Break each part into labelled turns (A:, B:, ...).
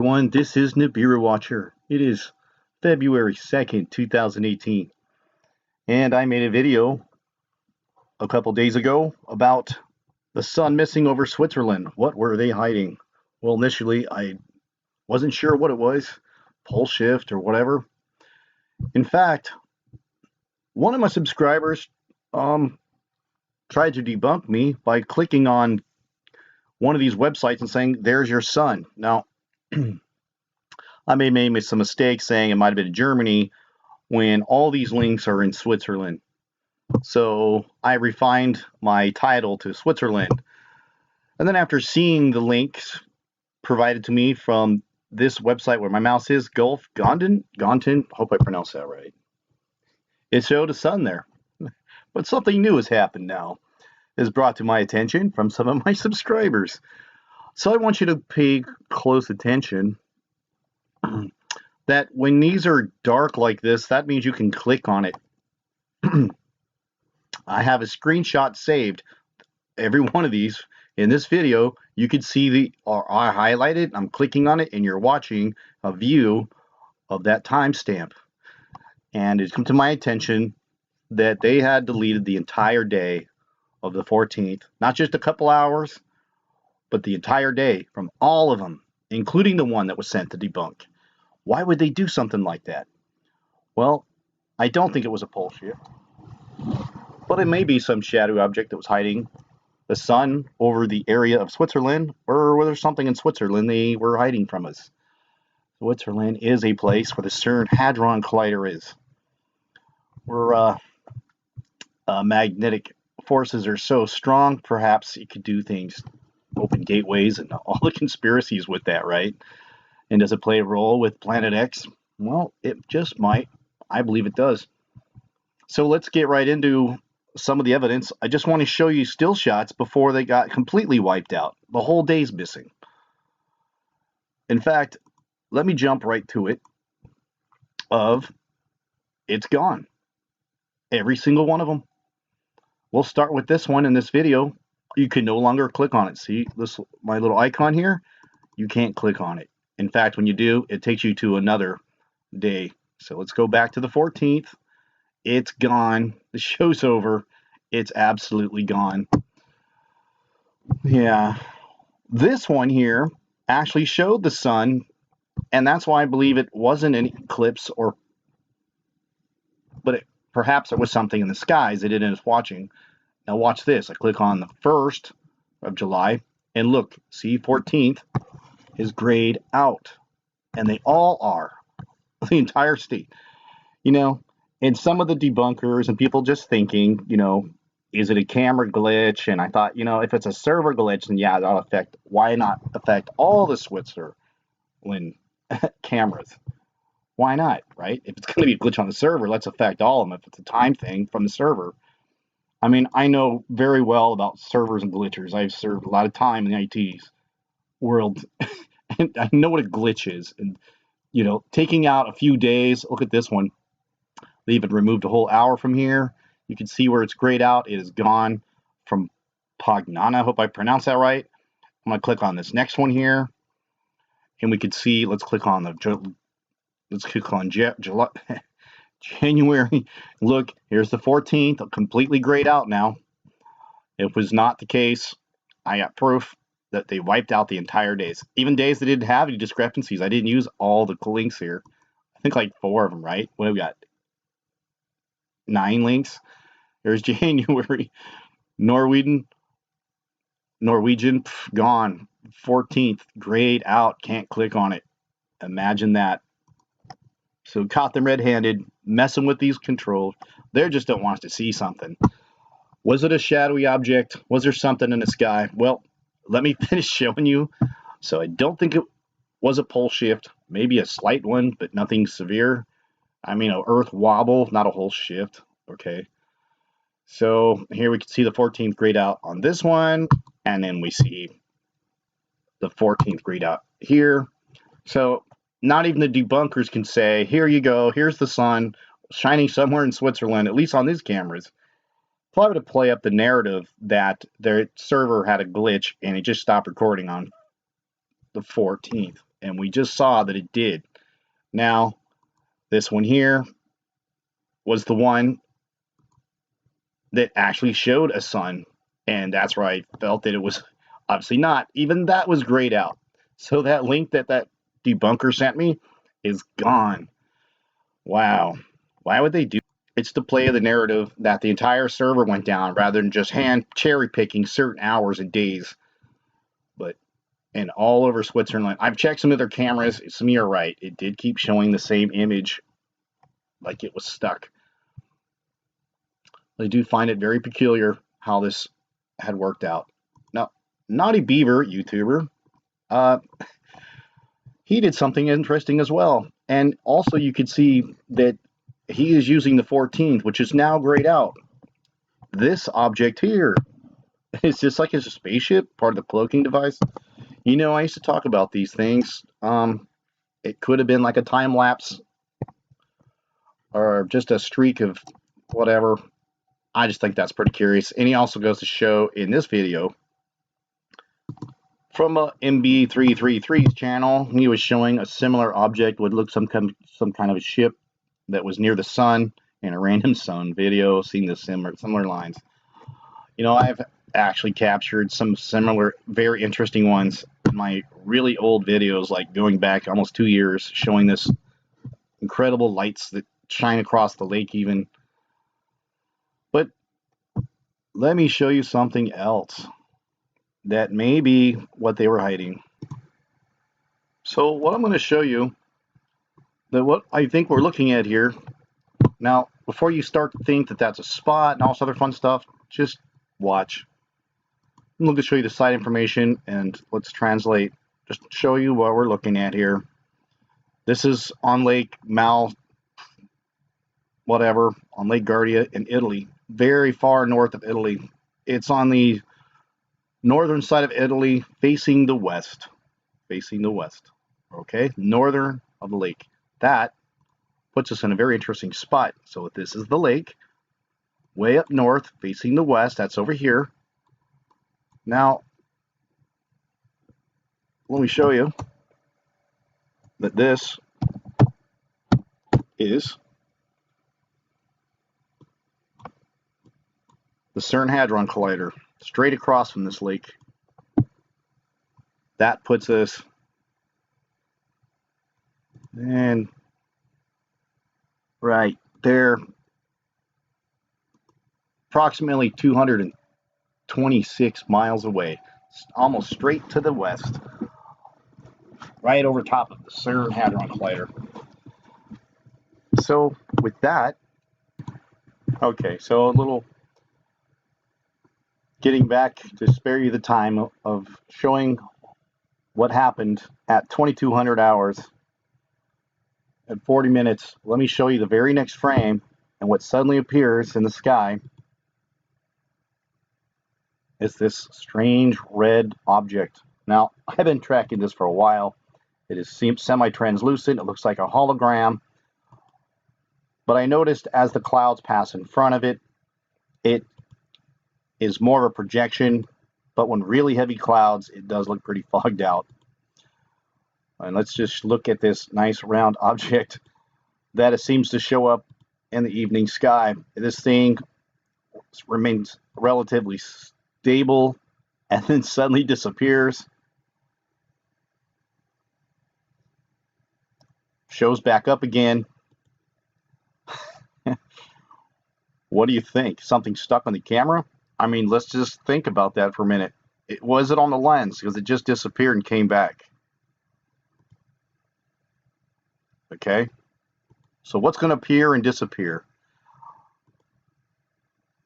A: Everyone, this is Nibiru Watcher. It is February 2nd, 2018, and I made a video a couple days ago about the sun missing over Switzerland. What were they hiding? Well, initially, I wasn't sure what it was, pole shift or whatever. In fact, one of my subscribers tried to debunk me by clicking on one of these websites and saying, "There's your sun." Now, I may have made some mistakes saying it might have been Germany when all these links are in Switzerland. So I refined my title to Switzerland. And then after seeing the links provided to me from this website where my mouse is, Gulf Gondon, hope I pronounced that right. It showed a sun there. But something new has happened now. Is brought to my attention from some of my subscribers. So I want you to pay close attention that when these are dark like this, that means you can click on it. I have a screenshot saved. Every one of these in this video, you can see I highlighted, I'm clicking on it, and you're watching a view of that timestamp. And it's come to my attention that they had deleted the entire day of the 14th, not just a couple hours, but the entire day from all of them, including the one that was sent to debunk. Why would they do something like that? Well, I don't think it was a pole shift, but it may be some shadowy object that was hiding the sun over the area of Switzerland, or whether something in Switzerland they were hiding from us. Switzerland is a place where the CERN Hadron Collider is, where magnetic forces are so strong, perhaps it could do things, open gateways, and all the conspiracies with that, right? And does it play a role with Planet X? Well, it just might. I believe it does. So let's get right into some of the evidence. I just want to show you still shots before they got completely wiped out. The whole day's missing. In fact, let me jump right to it. It's gone. Every single one of them. We'll start with this one in this video. You can no longer click on it. See this, my little icon here? You can't click on it. In fact, when you do, it takes you to another day. So let's go back to the 14th. It's gone. The show's over. It's absolutely gone. Yeah. This one here actually showed the sun, and that's why I believe it wasn't an eclipse, but perhaps it was something in the skies they didn't end up watching. Now watch this. I click on the 1st of July, and look, see, 14th is grayed out, and they all are, the entire state. You know, and some of the debunkers and people just thinking, is it a camera glitch? And I thought, if it's a server glitch, then yeah, that'll affect. Why not affect all the Switzerland cameras? Why not, right? If it's going to be a glitch on the server, let's affect all of them. If it's a time thing from the server. I mean, I know very well about servers and glitchers. I've served a lot of time in the IT world, and I know what a glitch is. And, taking out a few days, look at this one. They even removed a whole hour from here. You can see where it's grayed out. It is gone from Pognana. I hope I pronounced that right. I'm going to click on this next one here. And we can see, let's click on July, January. Look, here's the 14th, completely grayed out now. It was not the case. I got proof that they wiped out the entire days. Even days that didn't have any discrepancies. I didn't use all the links here. I think like 4 of them, right? What have we got? 9 links. There's January. Norwegian, gone. 14th, grayed out. Can't click on it. Imagine that. So caught them red-handed, messing with these controls. They just don't want us to see something. Was it a shadowy object? Was there something in the sky? Well, let me finish showing you. So I don't think it was a pole shift. Maybe a slight one, but nothing severe. I mean, an earth wobble, not a whole shift. Okay. So here we can see the 14th grayed out on this one. And then we see the 14th grayed out here. So not even the debunkers can say, here you go, here's the sun shining somewhere in Switzerland, at least on these cameras. Probably to play up the narrative that their server had a glitch and it just stopped recording on the 14th. and we just saw that it did. Now, this one here was the one that actually showed a sun, and that's where I felt that it was obviously not. Even that was grayed out. So that link that debunker sent me is gone. Wow. Why would they do? It's to play the narrative that the entire server went down rather than just hand cherry picking certain hours and days. But and all over Switzerland, I've checked some of their cameras. Some of you are right. It did keep showing the same image, like it was stuck. I do find it very peculiar how this had worked out. Now, Naughty Beaver, YouTuber, he did something interesting as well. And also you could see that he is using the 14th, which is now grayed out. This object here is just like a spaceship, part of the cloaking device. You know, I used to talk about these things. It could have been like a time lapse or just a streak of whatever. I just think that's pretty curious. And he also goes to show in this video from a MB333's channel, he was showing a similar object, would look some kind of a ship that was near the sun in a random sun video, seeing the similar lines. You know, I've actually captured some similar, very interesting ones in my really old videos, like going back almost 2 years, showing this incredible lights that shine across the lake even. But let me show you something else that may be what they were hiding. So what I'm going to show you, that what I think we're looking at here. Now, before you start to think that that's a spot and all this other fun stuff, just watch. I'm going to show you the site information, and let's translate. Just show you what we're looking at here. This is on Lake Mal, whatever, on Lake Gardia in Italy, very far north of Italy. It's on the northern side of Italy, facing the west. Facing the west. Okay, northern of the lake. That puts us in a very interesting spot. So this is the lake, way up north, facing the west. That's over here. Now, let me show you that this is the CERN Hadron Collider, straight across from this lake. That puts us in right there, approximately 226 miles away, almost straight to the west, right over top of the CERN Hadron Collider. So with that, okay, so a little getting back to spare you the time of showing what happened at 2200 hours at 40 minutes. Let me show you the very next frame, and what suddenly appears in the sky is this strange red object. Now, I've been tracking this for a while. It is semi-translucent. It looks like a hologram. But I noticed as the clouds pass in front of it, it is more of a projection. But when really heavy clouds, it does look pretty fogged out. And let's just look at this nice round object that it seems to show up in the evening sky. This thing remains relatively stable and then suddenly disappears. Shows back up again. What do you think? Something stuck on the camera? I mean, let's just think about that for a minute. Was it on the lens? Because it just disappeared and came back. Okay, so what's going to appear and disappear?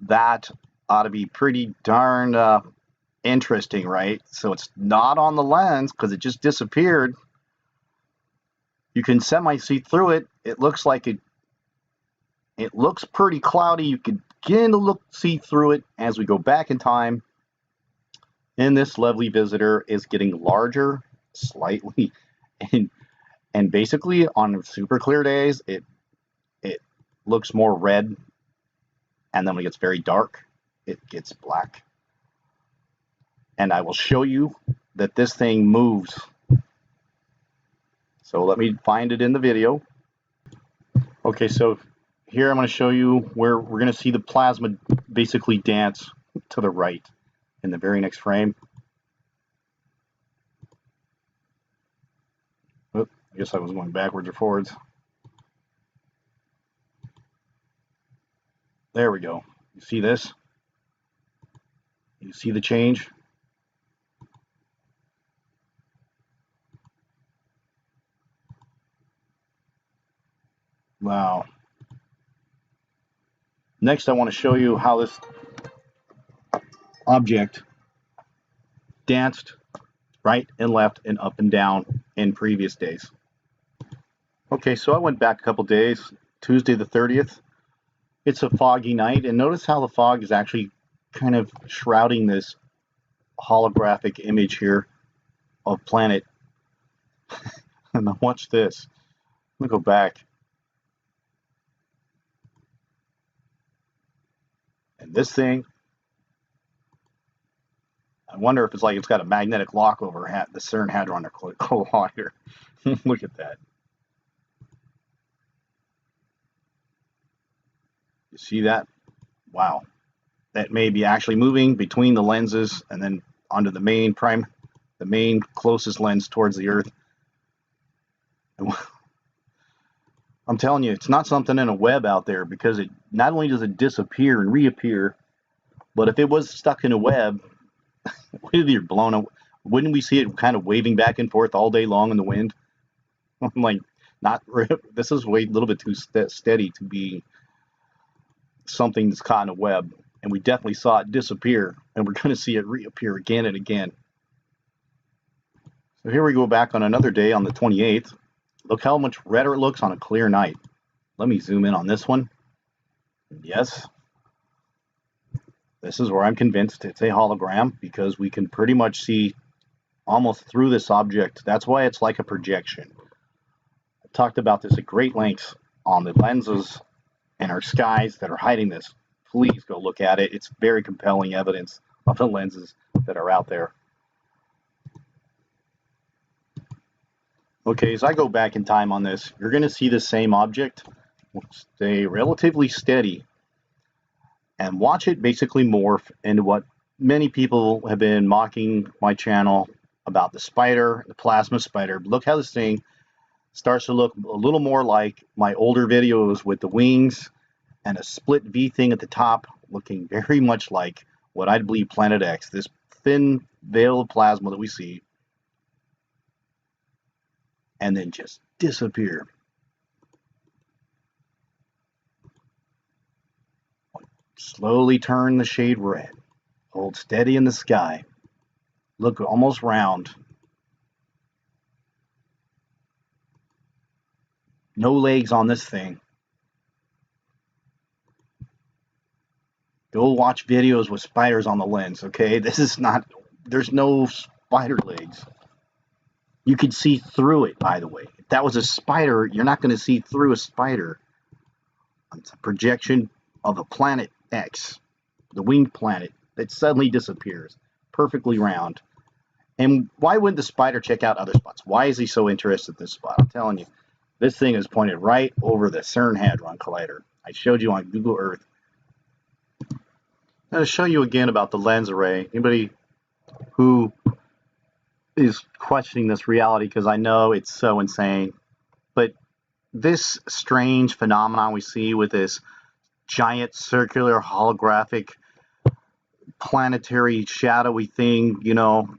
A: That ought to be pretty darn interesting, right? So it's not on the lens because it just disappeared. You can semi-see through it. It looks like it looks pretty cloudy. You can begin to see through it as we go back in time. And this lovely visitor is getting larger slightly, and basically on super clear days, it looks more red, and then when it gets very dark, it gets black. And I will show you that this thing moves. So let me find it in the video. Okay, so here I'm going to show you where we're going to see the plasma basically dance to the right in the very next frame. Oop, I guess I was going backwards or forwards. There we go. You see this? You see the change? Wow. Next, I want to show you how this object danced right and left and up and down in previous days. Okay, so I went back a couple days, Tuesday the 30th. It's a foggy night, and notice how the fog is actually kind of shrouding this holographic image here of planet. And now watch this. Let me go back. And this thing, I wonder if it's like it's got a magnetic lock over the CERN Hadron Collider. Look at that. You see that? Wow. That may be actually moving between the lenses and then onto the main closest lens towards the Earth. And I'm telling you, it's not something in a web out there, because it not only does it disappear and reappear, but if it was stuck in a web, you're blown away. Wouldn't we see it kind of waving back and forth all day long in the wind? I'm like, this is a little bit too steady to be something that's caught in a web. And we definitely saw it disappear, and we're going to see it reappear again and again. So here we go back on another day on the 28th. Look how much redder it looks on a clear night. Let me zoom in on this one. Yes, this is where I'm convinced it's a hologram, because we can pretty much see almost through this object. That's why it's like a projection. I talked about this at great lengths on the lenses and our skies that are hiding this. Please go look at it. It's very compelling evidence of the lenses that are out there. Okay, as I go back in time on this, you're going to see the same object stay relatively steady, and watch it basically morph into what many people have been mocking my channel about, the spider, the plasma spider. Look how this thing starts to look a little more like my older videos with the wings and a split V thing at the top, looking very much like what I'd believe Planet X, this thin veil of plasma that we see, and then just disappear. Slowly turn the shade red. Hold steady in the sky. Look almost round. No legs on this thing. Go watch videos with spiders on the lens, okay? This is not, there's no spider legs. You could see through it, by the way. If that was a spider, you're not going to see through a spider. It's a projection of a planet X, the winged planet, that suddenly disappears, perfectly round. And why wouldn't the spider check out other spots? Why is he so interested in this spot? I'm telling you, this thing is pointed right over the CERN Hadron Collider. I showed you on Google Earth. I'm going to show you again about the lens array. Anybody who is questioning this reality, because I know it's so insane, but this strange phenomenon we see with this giant circular holographic planetary shadowy thing, you know.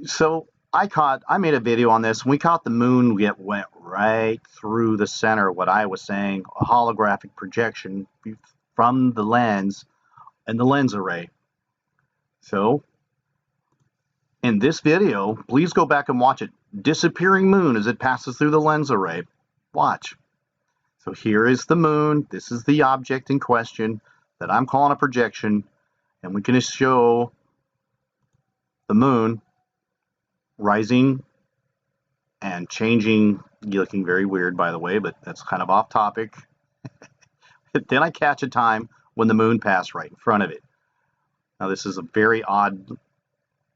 A: So I made a video on this, and we caught the moon went right through the center of what I was saying, a holographic projection from the lens and the lens array. So in this video, please go back and watch it. Disappearing moon as it passes through the lens array. Watch. So here is the moon. This is the object in question that I'm calling a projection, and we can just show the moon rising and changing, looking very weird, by the way, but that's kind of off topic. Then I catch a time when the moon passed right in front of it. Now this is a very odd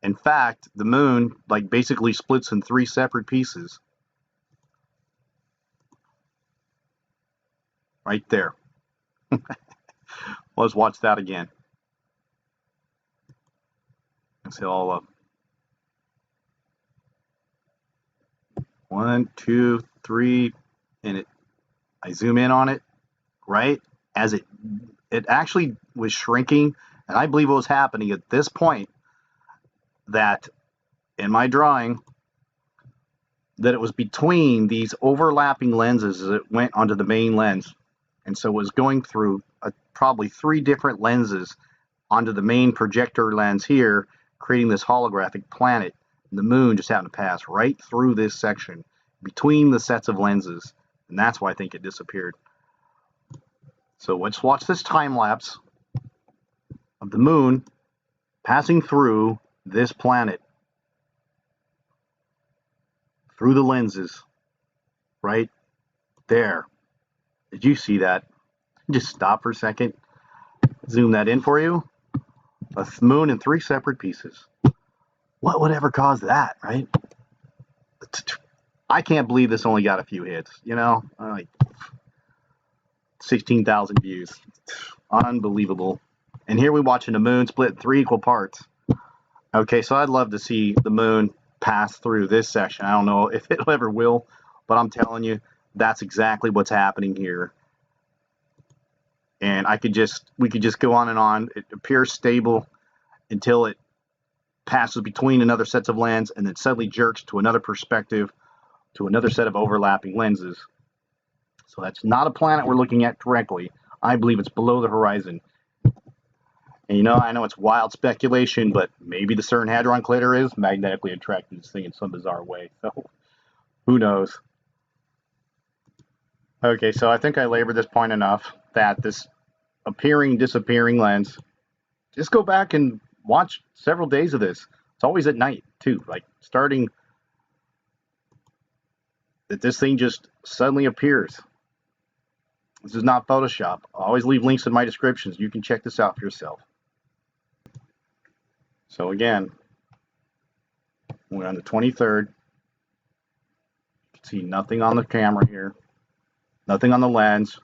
A: In fact, the moon like basically splits in 3 separate pieces. Right there. Let's watch that again. Let's see all up. 1, 2, 3, and I zoom in on it, right? As it actually was shrinking, and I believe what was happening at this point, that in my drawing, that it was between these overlapping lenses as it went onto the main lens. And so it was going through probably 3 different lenses onto the main projector lens here, creating this holographic planet. And the moon just happened to pass right through this section between the sets of lenses. And that's why I think it disappeared. So let's watch this time lapse of the moon passing through this planet, through the lenses, right there. Did you see that? Just stop for a second. Zoom that in for you. A moon in 3 separate pieces. What would ever cause that, right? I can't believe this only got a few hits, you know? Like 16,000 views. Unbelievable. And here we're watching the moon split in 3 equal parts. Okay, so I'd love to see the moon pass through this section. I don't know if it ever will, but I'm telling you, that's exactly what's happening here. And we could just go on and on. It appears stable until it passes between another sets of lens and then suddenly jerks to another perspective, to another set of overlapping lenses. So that's not a planet we're looking at directly. I believe it's below the horizon. And you know, I know it's wild speculation, but maybe the CERN Hadron Collider is magnetically attracting this thing in some bizarre way. So who knows? Okay, so I think I labored this point enough that this appearing, disappearing lens, just go back and watch several days of this. It's always at night, too. Like, starting that this thing just suddenly appears. This is not Photoshop. I'll always leave links in my descriptions. You can check this out for yourself. So again, we're on the 23rd. You can see nothing on the camera here. Nothing on the lens.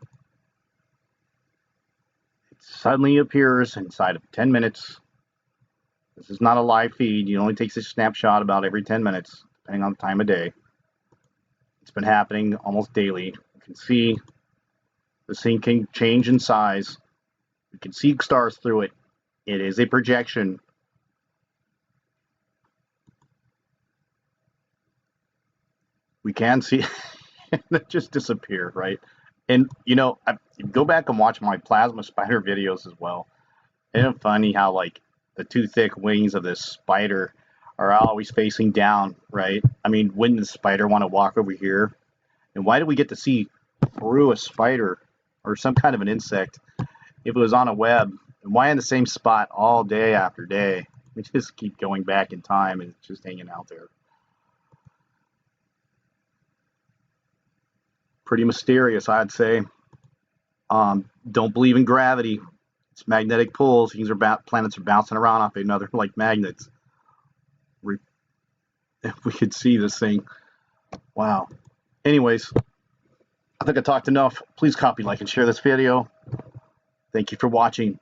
A: It suddenly appears inside of 10 minutes. This is not a live feed. It only takes a snapshot about every 10 minutes, depending on the time of day. It's been happening almost daily. You can see this thing can change in size. You can see stars through it. It is a projection. We can see it just disappear, right? And you know, go back and watch my plasma spider videos as well. Isn't it funny how like the 2 thick wings of this spider are always facing down, right? I mean, wouldn't the spider want to walk over here? And why do we get to see through a spider or some kind of an insect if it was on a web? And why in the same spot all day after day? We just keep going back in time and it's just hanging out there. Pretty mysterious, I'd say. Don't believe in gravity. It's magnetic pulls. These are planets are bouncing around off another like magnets. If we could see this thing. Wow. Anyways, I think I talked enough. Please copy, like, and share this video. Thank you for watching.